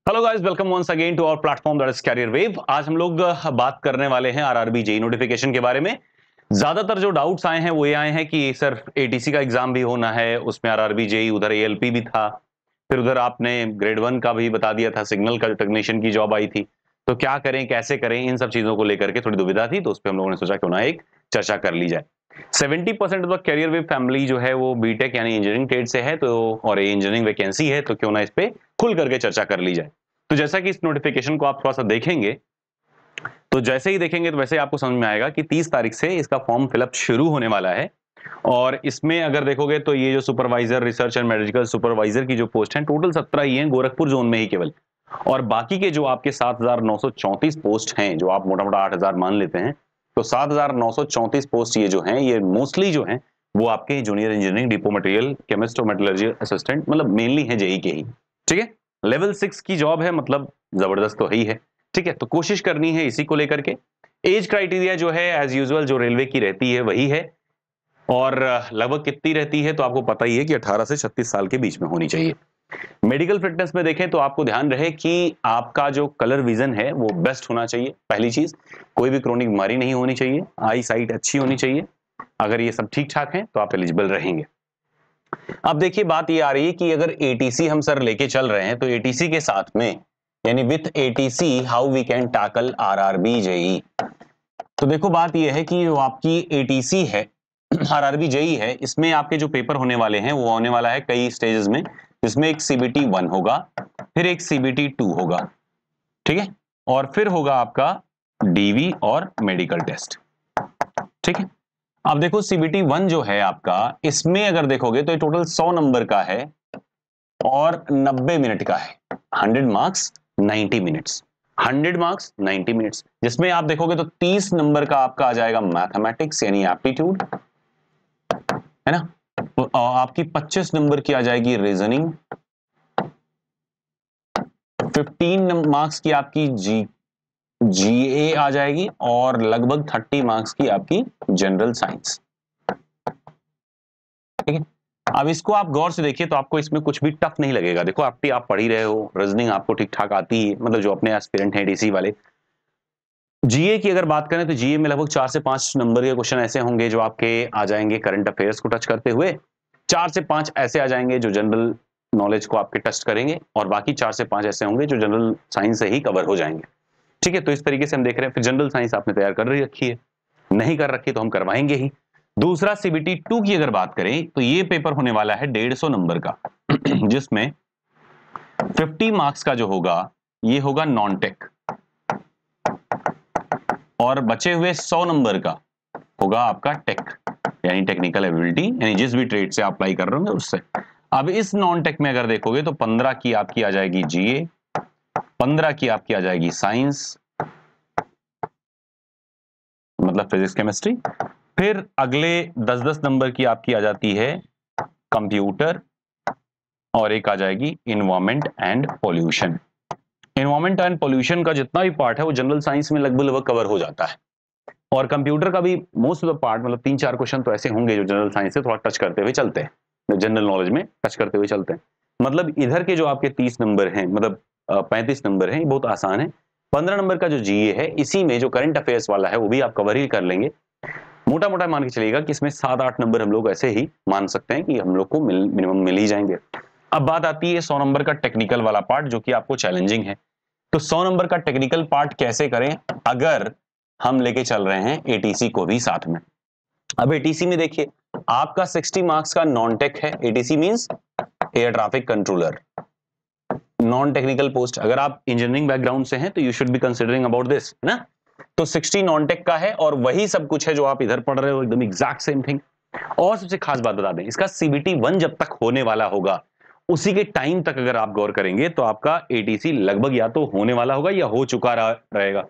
Hello guys, welcome once again to our platform that is Career Wave. आज हम लोग बात करने वाले हैं आरआरबी जेईई नोटिफिकेशन के बारे में। ज्यादातर जो डाउट्स आए हैं वो ये आए हैं कि सर एटीसी का एग्जाम भी होना है, उसमें आरआरबी जेईई, उधर एएलपी भी था, फिर उधर आपने ग्रेड 1 का भी बता दिया था, सिग्नल का टेक्नीशियन की जॉब आई थी। तो क्या करें, कैसे करें, इन सब चीजों को लेकर के थोड़ी दुविधा थी, तो उस पर हम लोगों ने सोचा क्यों ना एक चर्चा कर ली जाए। 70% of the carrier wave family जो है वो बीटेक यानी इंजीनियरिंग ट्रेड से है, तो और इंजीनियरिंग वैकेंसी है, तो क्यों ना इस पे खुल करके चर्चा कर ली जाए। तो जैसा कि इस नोटिफिकेशन को आप थोड़ा सा देखेंगे, तो जैसे ही देखेंगे तो वैसे आपको समझ में आएगा कि 30 तारीख से इसका फॉर्म फिलअप शुरू होने वाला है। और इसमें अगर देखोगे तो ये जो supervisor, research and medical supervisor की जो पोस्ट है, टोटल 17 ही है गोरखपुर जोन में ही केवल। और बाकी के जो आपके 7,934 पोस्ट हैं, जो आप मोटा मोटा 8,000 मान लेते हैं, तो 7,934 पोस्ट ये जो हैं, ये मोस्टली जो हैं वो आपके junior engineering, depot material, chemist और मेटलर्जी असिस्टेंट, मतलब मेनली है जेईई के ही। ठीक है, लेवल 6 की जॉब है, मतलब जबरदस्त तो है ही है। ठीक है, तो कोशिश करनी है इसी को लेकर के। एज क्राइटेरिया जो है एज यूजुअल जो रेलवे की रहती है वही है, और लगभग कितनी रहती है तो आपको पता ही है कि 18 से 36 साल के बीच में होनी चाहिए। मेडिकल फिटनेस में देखें तो आपको ध्यान रहे कि आपका जो कलर विजन है वो बेस्ट होना चाहिए। पहली चीज, कोई भी क्रोनिक बीमारी नहीं होनी चाहिए, आई साइट अच्छी होनी चाहिए। अगर ये सब ठीक ठाक है तो आप एलिजिबल रहेंगे। अब देखिए, बात ये आ रही है कि अगर एटीसी हम सर लेके चल रहे हैं, तो एटीसी के साथ में यानी with ATC how we can tackle RRB JE. तो देखो, बात ये है कि जो आपकी एटीसी है, आरआरबी जेईई है, इसमें आपके जो पेपर होने वाले हैं वो होने वाला है कई स्टेजेस में, जिसमें एक सीबीटी 1 होगा, फिर एक सीबीटी 2 होगा, ठीक है, और फिर होगा आपका डीवी और मेडिकल टेस्ट। ठीक है, अब देखो सीबीटी 1 जो है आपका, इसमें अगर देखोगे तो ये टोटल 100 नंबर का है और 90 मिनट का है। 100 मार्क्स 90 मिनट्स, 100 मार्क्स 90 मिनट्स, जिसमें आप देखोगे तो 30 नंबर का आपका आ जाएगा मैथमेटिक्स यानी एप्टीट्यूड, है ना, तो आपकी 25 नंबर की आ जाएगी रीजनिंग, 15 मार्क्स की आपकी जीए आ जाएगी, और लगभग 30 मार्क्स की आपकी जनरल साइंस। ठीक है, अब इसको आप गौर से देखिए तो आपको इसमें कुछ भी टफ नहीं लगेगा। देखो, आप पढ़ ही रहे हो, रीजनिंग आपको ठीक ठाक आती है, मतलब जो अपने एस्पिरेंट हैं डीसी वाले। जीए की अगर बात करें तो जीए में लगभग 4 से 5 नंबर के क्वेश्चन ऐसे होंगे जो आपके आ जाएंगे करंट अफेयर्स को टच करते हुए, 4 से 5 ऐसे आ जाएंगे जो जनरल नॉलेज को आपके टच करेंगे, और बाकी 4 से 5 ऐसे होंगे जो जनरल साइंस से ही कवर हो जाएंगे। ठीक है, तो इस तरीके से हम देख रहे हैं। फिर जनरल साइंस आपने तैयार कर रखी है, नहीं कर रखी तो हम करवाएंगे ही। दूसरा सीबीटी 2 की अगर बात करें तो ये पेपर होने वाला है 150 नंबर का, जिसमें 50 मार्क्स का जो होगा ये होगा नॉन टेक, और बचे हुए 100 नंबर का होगा आपका टेक यानी टेक्निकल एबिलिटी, यानी जिस भी ट्रेड से आप अप्लाई कर रहे होंगे उससे। अब इस नॉन टेक में अगर देखोगे तो 15 की आपकी आ जाएगी जीए, 15 की आपकी आ जाएगी साइंस, मतलब फिजिक्स केमिस्ट्री, फिर अगले 10-10 नंबर की आपकी आ जाती है कंप्यूटर, और एक आ जाएगी environment and pollution. Environment and pollution का जितना भी पार्ट है वो जनरल साइंस में लगभग कवर हो जाता है, और कंप्यूटर का भी मोस्ट ऑफ द पार्ट, मतलब 3-4 क्वेश्चन तो ऐसे होंगे जो जनरल साइंस से थोड़ा टच करते हुए चलते हैं, जनरल नॉलेज में टच करते हुए चलते हैं। मतलब इधर के जो आपके 30 नंबर हैं, मतलब 35 नंबर हैं, ये बहुत आसान है। 15 नंबर का जो जीए है, इसी में जो करंट अफेयर्स वाला है वो भी आप कवर ही कर लेंगे। मोटा मोटा मान के चलिएगा कि इसमें 7-8 नंबर हम लोग ऐसे ही मान सकते हैं कि हम लोग को मिनिमम मिल ही जाएंगे। अब बात आती है 100 नंबर का टेक्निकल वाला पार्ट, जो कि आपको चैलेंजिंग है। तो 100 नंबर का टेक्निकल पार्ट कैसे करें अगर हम लेके चल रहे हैं एटीसी को भी साथ में। अब एटीसी में देखिए, आपका 60 मार्क्स का नॉन टेक है। ATC means air traffic controller, non technical post. अगर आप इंजीनियरिंग बैकग्राउंड से हैं तो you should be considering about this, है ना। तो 60 नॉन टेक का है, और वही सब कुछ है जो आप इधर पढ़ रहे हो, एकदम एग्जैक्ट सेम थिंग। और सबसे खास बात बता दें, इसका सीबीटी 1 जब तक होने वाला होगा, उसी के टाइम तक अगर आप गौर करेंगे तो आपका एटीसी लगभग या तो होने वाला होगा या हो चुका रहेगा।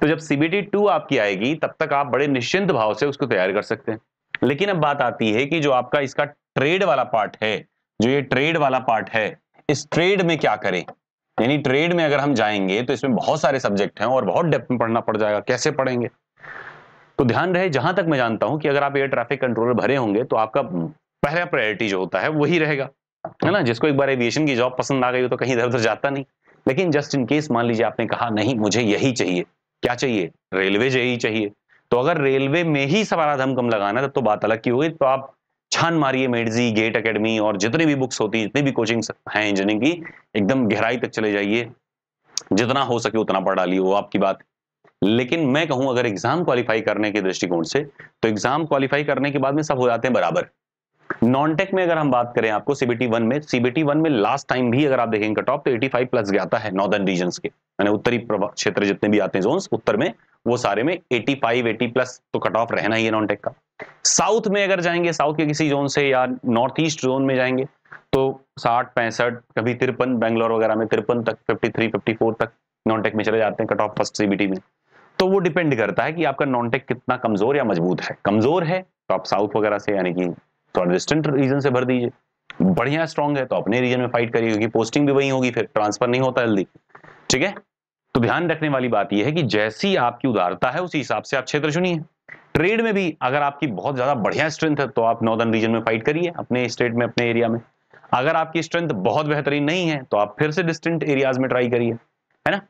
तो जब सीबीटी 2 आपकी आएगी तब तक आप बड़े निश्चिंत भाव से उसको तैयार कर सकते हैं। लेकिन अब बात आती है कि जो आपका इसका ट्रेड वाला पार्ट है, जो ये ट्रेड वाला पार्ट है, इस ट्रेड में क्या करें। यानी ट्रेड में अगर हम जाएंगे तो इसमें बहुत सारे सब्जेक्ट हैं और बहुत डेप्थ में पढ़ना पड़ जाएगा, कैसे पढ़ेंगे। तो ध्यान रहे, जहां तक मैं जानता हूं कि अगर आप एयर ट्रैफिक कंट्रोलर भरे होंगे तो आपका पहला प्रायोरिटी जो होता है वही रहेगा, है ना। जिसको एक बार एविएशन की जॉब पसंद आ गई हो तो कहीं इधर उधर जाता नहीं, लेकिन जस्ट इन केस मान लीजिए आपने कहा नहीं मुझे यही चाहिए, क्या चाहिए, रेलवे यही चाहिए, तो अगर रेलवे में ही सारा धम कम लगाना है तब तो बात अलग की होगी। तो आप छान मारिए मेडजी, गेट एकेडमी और जितनी भी बुक्स होती है, जितनी भी कोचिंग हैं इंजीनियरिंग की, एकदम गहराई तक चले जाइए, जितना हो सके उतना पढ़ डालिए, वो आपकी बात। लेकिन मैं कहूं अगर एग्जाम क्वालिफाई करने के दृष्टिकोण से, तो एग्जाम क्वालिफाई करने के बाद में सब हो जाते हैं बराबर। नॉन टेक में अगर हम बात करें आपको सीबीटी वन में लास्ट टाइम भी अगर आप देखेंगे कट ऑफ तो 85 प्लस गया है नॉर्दर्न रीजन्स के, यानी उत्तरी क्षेत्र जितने भी आते हैं जोन्स उत्तर में, वो सारे में 85 80 प्लस तो कट ऑफ रहना ही है नॉन टेक का। साउथ में अगर जाएंगे, साउथ के किसी जोन से या नॉर्थ ईस्ट जोन में जाएंगे तो 60 65 कभी 53, बेंगलोर वगैरह में 53 तक, 53 54 तक नॉन टेक में चले जाते हैं कट ऑफ फर्स्ट सीबीटी में। तो वो डिपेंड करता है कि आपका नॉन टेक कितना कमजोर या मजबूत है। कमजोर है तो आप साउथ वगैरह से यानी कि थोड़ा डिस्टेंट रीजन से भर दीजिए, बढ़िया स्ट्रांग है तो अपने रीजन में फाइट करिए, क्योंकि पोस्टिंग भी वही होगी, फिर ट्रांसफर नहीं होता जल्दी। ठीक है, तो ध्यान रखने वाली बात यह है कि जैसी आपकी उदारता है उसी हिसाब से आप क्षेत्र चुनिए। ट्रेड में भी अगर आपकी बहुत ज्यादा बढ़िया स्ट्रेंथ है तो आप नॉर्दर्न रीजन में फाइट करिए, अपने स्टेट में, अपने एरिया में। अगर आपकी स्ट्रेंथ बहुत बेहतरीन नहीं है तो आप फिर से डिस्टेंट एरियाज में ट्राई करिए, है ना।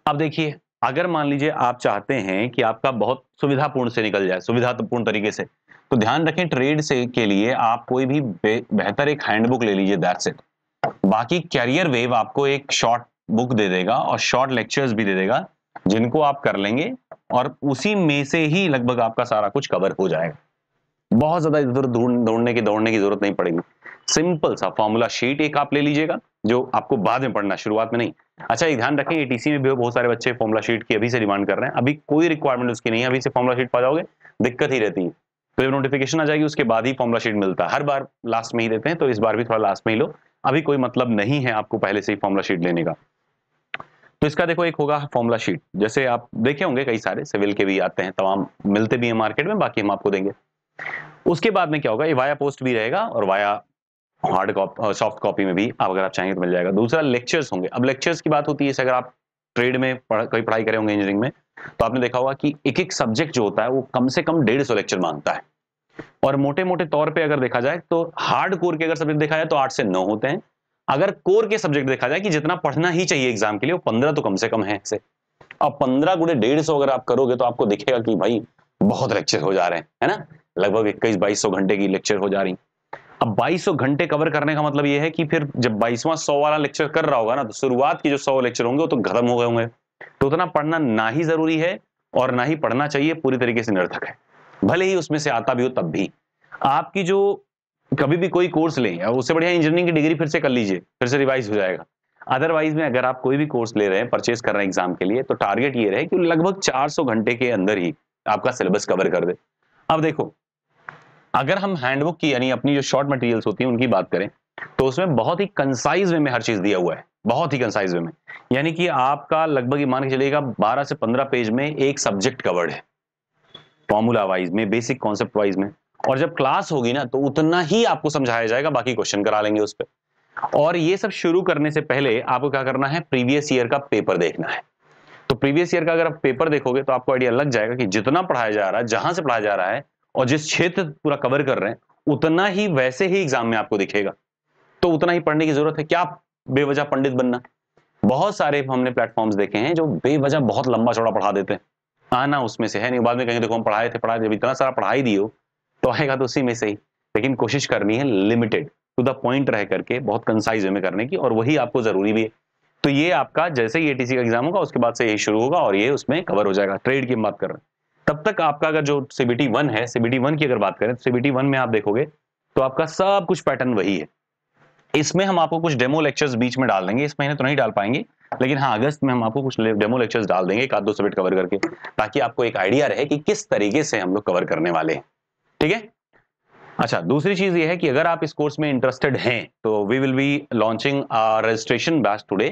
अब देखिए, अगर मान लीजिए आप चाहते हैं कि आपका बहुत सुविधापूर्ण से निकल जाए, सुविधापूर्ण तरीके से, तो ध्यान रखें ट्रेड से के लिए आप कोई भी बेहतर एक हैंडबुक ले लीजिए, दैट्स इट। बाकी कैरियर वेव आपको एक शॉर्ट बुक दे देगा और शॉर्ट लेक्चर्स भी दे देगा, जिनको आप कर लेंगे और उसी में से ही लगभग आपका सारा कुछ कवर हो जाएगा। बहुत ज्यादा इधर दौड़ने की जरूरत नहीं पड़ेगी। सिंपल सा फॉर्मूला शीट एक आप ले लीजिएगा, जो आपको बाद में पढ़ना, शुरुआत में नहीं। अच्छा, ये ध्यान रखें एटीसी में भी बहुत सारे बच्चे फॉर्मूला शीट की अभी से डिमांड कर रहे हैं, अभी कोई रिक्वायरमेंट उसकी नहीं है, अभी से फॉर्मूला शीट पा जाओगे दिक्कत ही रहती है। तो जब नोटिफिकेशन आ जाएगी उसके बाद ही फॉर्मूला शीट मिलता है, हर बार लास्ट में ही देते हैं, तो इस बार भी थोड़ा लास्ट में ही लो, अभी कोई मतलब नहीं है आपको पहले से ही फॉर्मूला शीट लेने का। तो इसका देखो एक होगा फॉर्मूला शीट, जैसे आप देखे होंगे कई सारे सिविल के भी आते हैं, तमाम मिलते भी हैं मार्केट में, बाकी हम आपको देंगे। उसके बाद में क्या होगा, ये वाया पोस्ट भी रहेगा और via hard copy, soft copy में भी आप अगर आप चाहेंगे तो मिल जाएगा। दूसरा लेक्चर्स होंगे। अब लेक्चर्स की बात होती है, अगर आप ट्रेड में कोई पढ़ाई करे होंगे इंजीनियरिंग में, तो आपने देखा होगा कि एक एक सब्जेक्ट जो होता है वो कम से कम 150 लेक्चर मांगता है। और मोटे मोटे तौर पे अगर देखा जाए तो हार्ड कोर के अगर सब्जेक्ट देखा जाए तो 8 से 9 होते हैं। अगर कोर के सब्जेक्ट देखा जाए कि जितना पढ़ना ही चाहिए एग्जाम के लिए, वो 15 तो कम से कम है से। अब 15 गुणे 150 अगर आप करोगे तो आपको दिखेगा कि भाई बहुत लेक्चर हो जा रहे हैं, है ना, लगभग 21-2200 घंटे की लेक्चर हो जा रही। अब 2200 घंटे कवर करने का मतलब यह है कि फिर जब 22वां 100 वाला लेक्चर कर रहा होगा ना, तो शुरुआत की जो 100 लेक्चर होंगे वो तो खत्म हो गए होंगे। तो उतना पढ़ना ना ही जरूरी है और ना ही पढ़ना चाहिए, पूरी तरीके से निरर्थक है। भले ही उसमें से आता भी हो तब भी आपकी जो कभी भी कोई कोर्स लें, उससे बढ़िया इंजीनियरिंग की डिग्री फिर से कर लीजिए, फिर से रिवाइज हो जाएगा। अदरवाइज में अगर आप कोई भी कोर्स ले रहे हैं, परचेज कर रहे हैं एग्जाम के लिए, तो टारगेट ये रहे कि लगभग 400 घंटे के अंदर ही आपका सिलेबस कवर कर दे। अब देखो, अगर हम हैंडबुक की यानी अपनी जो शॉर्ट मटेरियल्स होती हैं उनकी बात करें, तो उसमें बहुत ही कंसाइज वे में हर चीज दिया हुआ है, बहुत ही कंसाइज वे में। यानी कि आपका लगभग ये मान के चलिएगा 12 से 15 पेज में एक सब्जेक्ट कवर्ड है, फॉर्मूला वाइज में, बेसिक कॉन्सेप्ट वाइज में। और जब क्लास होगी ना तो उतना ही आपको समझाया जाएगा, बाकी क्वेश्चन करा लेंगे उस पर। और ये सब शुरू करने से पहले आपको क्या करना है, प्रीवियस ईयर का पेपर देखना है। तो प्रीवियस ईयर का अगर आप पेपर देखोगे तो आपको आइडिया लग जाएगा कि जितना पढ़ाया जा रहा है, जहां से पढ़ाया जा रहा है और जिस क्षेत्र पूरा कवर कर रहे हैं, उतना ही वैसे ही एग्जाम में आपको दिखेगा। तो उतना ही पढ़ने की जरूरत है, क्या बेवजह पंडित बनना। बहुत सारे हमने प्लेटफॉर्म्स देखे हैं जो बेवजह बहुत लंबा चौड़ा पढ़ा देते हैं, आना उसमें से है नहीं, बाद में कहेंगे देखो हम पढ़ाए थे, जब इतना सारा पढ़ाई दियो तो आएगा तो उसी में से ही। लेकिन कोशिश करनी है लिमिटेड टू द पॉइंट रह करके, बहुत कंसाइज वे में करने की, और वही आपको जरूरी भी है। तो ये आपका जैसे ही एटीसी का एग्जाम होगा उसके बाद से यही शुरू होगा और ये उसमें कवर हो जाएगा। ट्रेड की बात कर रहे हैं, तब तक आपका अगर जो सीबीटी 1 है, सीबीटी 1 की अगर बात करें तो सीबीटी 1 में आप देखोगे तो आपका सब कुछ पैटर्न वही है। इसमें हम आपको कुछ डेमो लेक्चर्स बीच में डाल देंगे, इस महीने तो नहीं डाल पाएंगे, लेकिन हाँ अगस्त में हम आपको कुछ डेमो लेक्चर्स डाल देंगे, एक आध दो सब्जेक्ट कवर करके, ताकि आपको एक आइडिया रहे कि किस तरीके से हम लोग कवर करने वाले हैं। ठीक है। अच्छा, दूसरी चीज ये है कि अगर आप इस कोर्स में इंटरेस्टेड हैं तो we will be launching registration batch today.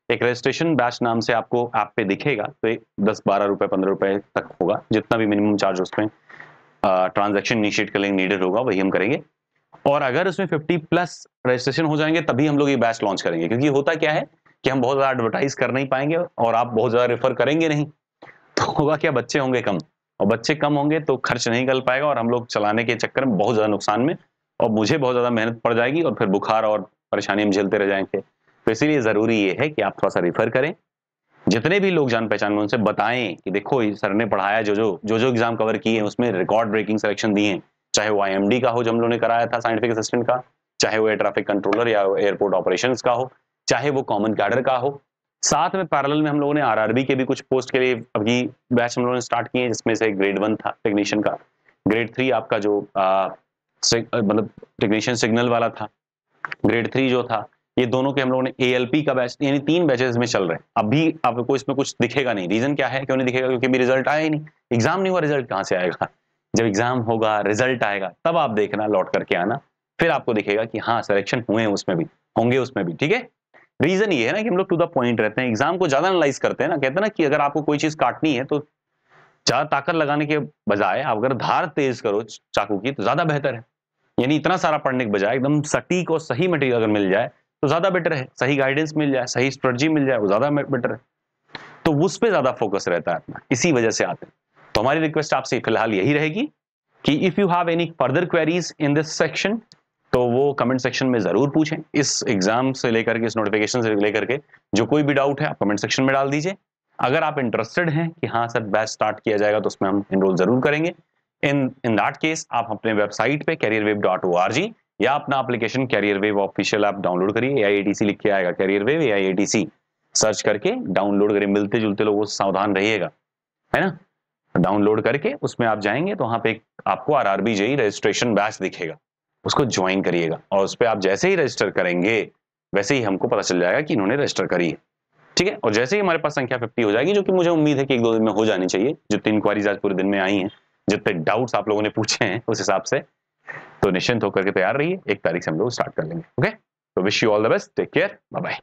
एक रजिस्ट्रेशन बैच नाम से आपको ऐप पे दिखेगा, तो 10-12 रुपए 15 रुपए तक होगा, जितना भी मिनिमम चार्ज उसमें ट्रांजैक्शन इनिशिएट करने नीडेड होगा वही हम करेंगे। और अगर उसमें 50 प्लस रजिस्ट्रेशन हो जाएंगे तभी हम लोग ये बैच लॉन्च करेंगे, क्योंकि होता क्या है कि हम बहुत ज्यादा एडवर्टाइज कर नहीं पाएंगे और आप बहुत ज्यादा रेफर करेंगे नहीं, तो होगा क्या, बच्चे होंगे कम, और बच्चे कम होंगे तो खर्च नहीं कर पाएगा और हम लोग चलाने के चक्कर में बहुत ज्यादा नुकसान में, और मुझे बहुत ज्यादा मेहनत पड़ जाएगी और फिर बुखार और परेशानी हम झेलते रह जाएंगे। तो इसीलिए जरूरी ये है कि आप थोड़ा सा रिफर करें, जितने भी लोग जान पहचान में उनसे बताएं कि देखो सर ने पढ़ाया, जो एग्जाम कवर किए हैं उसमें रिकॉर्ड ब्रेकिंग सिलेक्शन दिए हैं, चाहे वो IMD का हो जो हम लोगों ने कराया था साइंटिफिक असिस्टेंट का, चाहे वो एयर ट्रैफिक कंट्रोलर या एयरपोर्ट ऑपरेशंस का हो, चाहे वो कॉमन कैडर का हो। साथ में पैरेलल में हम लोगों ने RRB के भी कुछ पोस्ट के लिए अभी बैच हम लोगों ने स्टार्ट किए, जिसमें से ग्रेड 1 था टेक्नीशियन का, ग्रेड 3 आपका जो मतलब टेक्नीशियन सिग्नल वाला था, ग्रेड 3 जो था, ये दोनों के हम लोगों ने ALP का बैच, यानी 3 बैचेस में चल रहे हैं। अभी आपको इसमें कुछ दिखेगा नहीं, रीजन क्या है, क्यों नहीं दिखेगा, क्योंकि अभी रिजल्ट आया ही नहीं, एग्जाम नहीं हुआ, रिजल्ट कहां से आएगा। जब एग्जाम होगा, रिजल्ट आएगा, तब आप देखना, लौट करके आना, फिर आपको दिखेगा कि हाँ सिलेक्शन हुए हैं, उसमें भी होंगे, उसमें भी। ठीक है, रीजन ये है ना कि हम लोग टू द पॉइंट रहते हैं, एग्जाम को ज्यादा एनालाइज करते हैं ना, कहते हैं ना कि अगर आपको कोई चीज काटनी है तो ज्यादा ताकत लगाने के बजाय आप अगर धार तेज करो चाकू की तो ज्यादा बेहतर है। यानी इतना सारा पढ़ने के बजाय एकदम सटीक और सही मटेरियल अगर मिल जाए तो ज्यादा बेटर है, सही गाइडेंस मिल जाए, सही स्ट्रेटजी मिल जाए, वो ज्यादा बेटर है। तो उस पर ज्यादा फोकस रहता है अपना, इसी वजह से आते हैं। तो हमारी रिक्वेस्ट आपसे फिलहाल यही रहेगी कि if you have any further queries in this section तो वो कमेंट सेक्शन में जरूर पूछें। इस एग्जाम से लेकर के, इस नोटिफिकेशन से लेकर के जो कोई भी डाउट है आप कमेंट सेक्शन में डाल दीजिए। अगर आप इंटरेस्टेड हैं कि हाँ सर बैच स्टार्ट किया जाएगा तो उसमें हम एनरोल जरूर करेंगे। इन दैट केस आप अपने वेबसाइट पे careerwave.org या अपना application career official app download करिए, AIATC लिख के आएगा, कैरियर AIATC सर्च करके डाउनलोड करिए। मिलते जुलते लोगों से सावधान रहिएगा, है ना। डाउनलोड करके उसमें आप जाएंगे तो वहां पे आपको RRB JEE रजिस्ट्रेशन बैच दिखेगा, उसको ज्वाइन करिएगा, और उस पर आप जैसे ही रजिस्टर करेंगे वैसे ही हमको पता चल जाएगा कि इन्होंने रजिस्टर करी है। ठीक है, और जैसे ही हमारे पास संख्या 50 हो जाएगी, जो कि मुझे उम्मीद है कि 1-2 दिन में हो जानी चाहिए, जितनी इंक्वायरीज आज पूरे दिन में आई हैं, जितने डाउट्स आप लोगों ने पूछे हैं उस हिसाब से, तो निश्चिंत होकर के तैयार रहिए, 1 तारीख से हम लोग स्टार्ट कर लेंगे। ओके, तो wish you all the best, take care, bye bye.